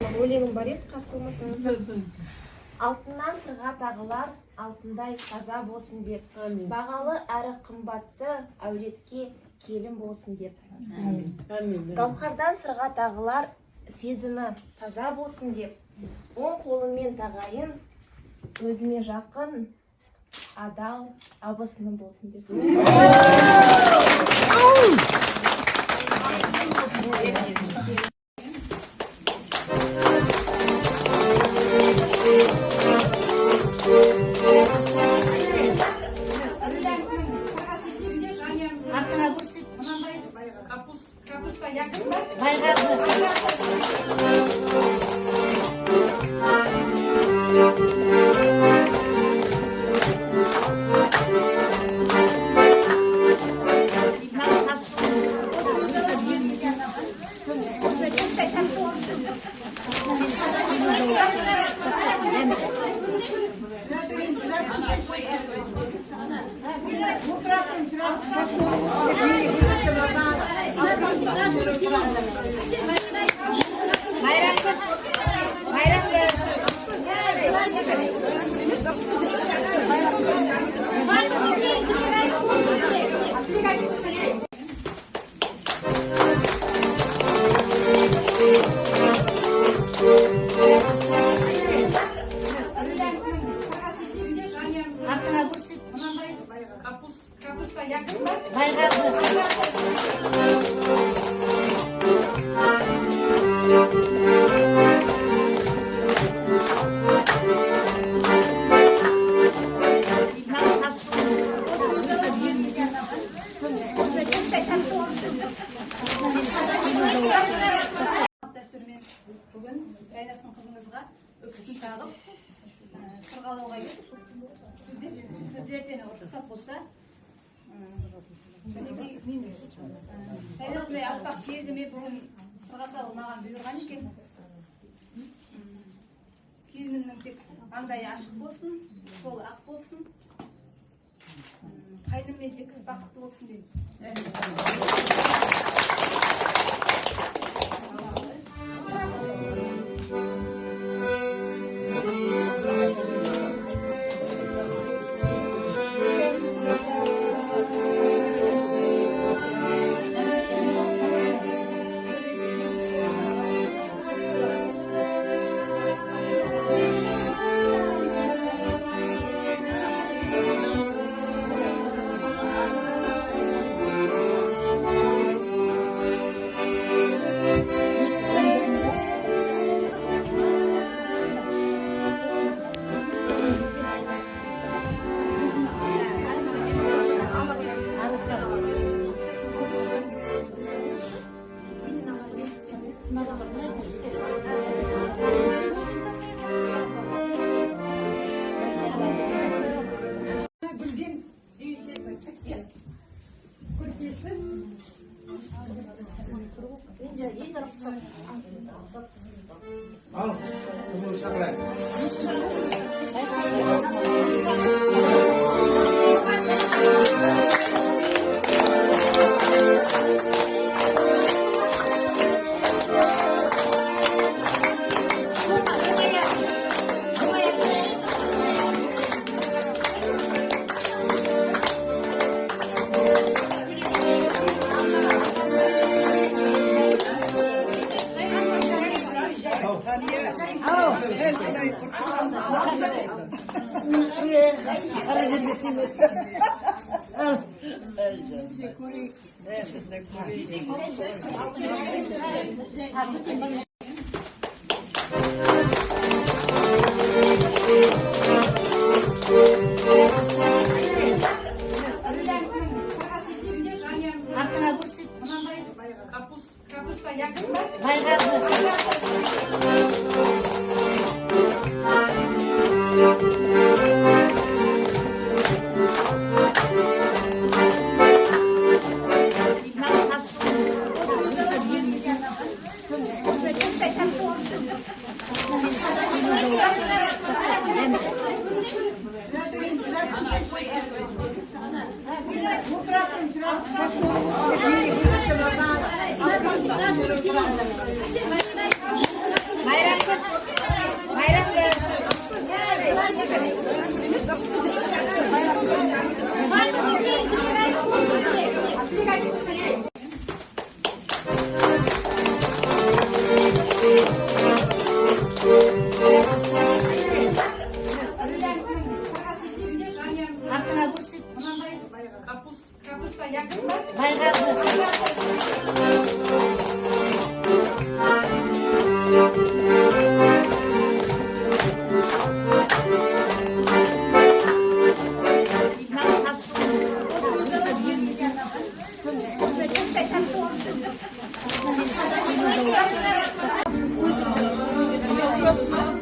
Өлеңім бар еді, қарсы болмасаңыз. Алтыннан сырға тағылар, алтындай таза болсын деп. Бағалы әрі қымбатты әулетке келін болсын деп. Гауһардан сырға тағылар, сезімі таза болсын деп. Оң қолыңмен тағайын, өзіме жақын, адал абысыным болсын деп. Бүгін жайнасын қызыңызға өксін тағып, сырғалауға сіздерден рұқсат болса, жайнасындай аппақ келді ме бұрын сырға салып маған бұйырған екен. Келінімнің тек маңдайы ашық болсын, қолы ақ болсын, қайныммен тек бақытты болсын деймін. Al, kızım şaklayın. Mayra Oturasın mı?